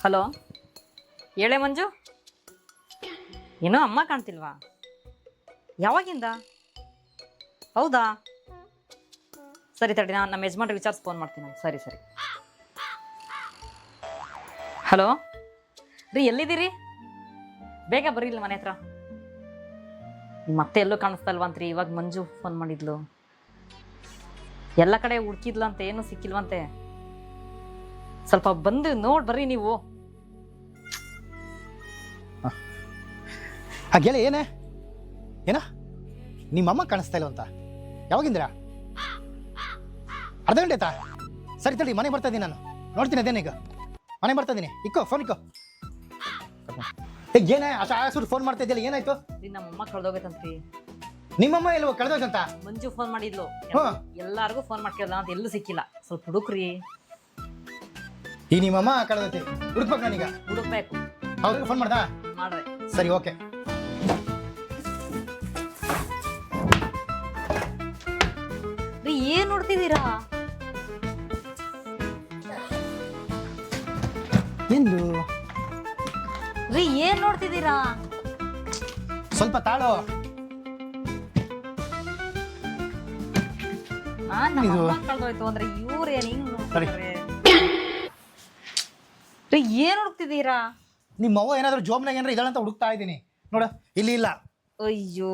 Hello, ಹೇಳೆ ಮಂಜು. ಏನೋ ಅಮ್ಮ ಕಾಣ್ತಿಲ್ವಾ? ಯಾವಾಗಿಂದ? ಹೌದಾ, ಸರಿ ತಡಿ, ನಾನು ನಮ್ಮ ಯಜಮಾನ್ರಿಗೆ ವಿಚಾರಿಸಿ ಫೋನ್ ಮಾಡ್ತೀನಿ. ಸರಿ ಸರಿ. ಹಲೋ ರೀ, ಎಲ್ಲಿದ್ದೀರಿ? ಬೇಗ ಬರೀಲ್ಲ ಮನೆ ಹತ್ರ. ಮತ್ತೆ ಎಲ್ಲೂ ಕಾಣಿಸ್ತಲ್ವಂತ್ರಿ. ಇವಾಗ ಮಂಜು ಫೋನ್ ಮಾಡಿದ್ಲು. ಎಲ್ಲ ಕಡೆ ಹುಡುಕಿದ್ಲಂತೆ, ಏನೂ ಸಿಕ್ಕಿಲ್ವಂತೆ. ಸ್ವಲ್ಪ ಬಂದು ನೋಡಿ ಬರ್ರಿ ನೀವು. ಹಾಗೆಲ್ಲ ಏನೇ ಏನ ನಿಮ್ಮಮ್ಮ ಕಾಣಿಸ್ತಾ ಇಲ್ವಂತ? ಯಾವಾಗಿಂದ್ರ? ಅರ್ಧ ಗಂಟೆ ಆಯ್ತಾ? ಸರಿ ತಡಿ, ಮನೆಗೆ ಬರ್ತಾ ಇದ್ದೀನಿ, ನಾನು ನೋಡ್ತೀನಿ. ಅದೇನೀಗ ಮನೆ ಬರ್ತಾ ಇದ್ದೀನಿ. ಇಕ್ಕೋ ಫೋನ್ ಇಕ್ಕೋ. ಏನೇ ಆಸುರು ಫೋನ್ ಮಾಡ್ತಾ ಇದೆಯಲ್ಲ, ಏನಾಯ್ತು? ನಮ್ಮಮ್ಮ ಕಳ್ದೋಗೈತಂತ್ರಿ. ನಿಮ್ಮಮ್ಮ ಎಲ್ಲೋ ಕಳೆದೋಯ್ತಂತ? ಮಂಜು ಫೋನ್ ಮಾಡಿದ್ಲು. ಎಲ್ಲಾರ್ಗು ಫೋನ್ ಮಾಡ್ಕೇಳ್ದ ಅಂತ, ಎಲ್ಲೂ ಸಿಕ್ಕಿಲ್ಲ. ಸ್ವಲ್ಪ ಹುಡುಕ್ರಿ. ಈ ನಿಮ್ಮಮ್ಮ ಕಳೆದೈತಿ, ಹುಡುಕ್ಬೇಕು ನಾನೀಗ. ಹುಡುಕ್ಬೇಕು. ಅವ್ರಿಗೆ ಫೋನ್ ಮಾಡ್ದಾ? ಮಾಡ್ರೆ. ಸರಿ, ಓಕೆ. ರೀ, ಏನ್ ನೋಡ್ತಿದ್ದೀರಾ? ಎಂದು ರೀ, ಏನ್ ನೋಡ್ತಿದ್ದೀರಾ? ಸ್ವಲ್ಪ ತಾಳು. ನಮ್ಮ ಕಳ್ದೋಯ್ತು ಅಂದ್ರೆ ಇವ್ರು ಏನ್ ಹಿಂಗ್ ನೋಡ್ತಾರೆ? ರೀ, ಏನ್ ಹುಡುಕ್ತಿದ್ದೀರಾ? ನಿಮ್ಮವ್ವ ಏನಾದ್ರು ಜೋಬ್ನಾಗ ಏನಾರ ಇದಾಳಂತ ಹುಡುಕ್ತಾ ಇದ್ದೀನಿ. ನೋಡ, ಇಲ್ಲಿ ಇಲ್ಲ. ಅಯ್ಯೋ.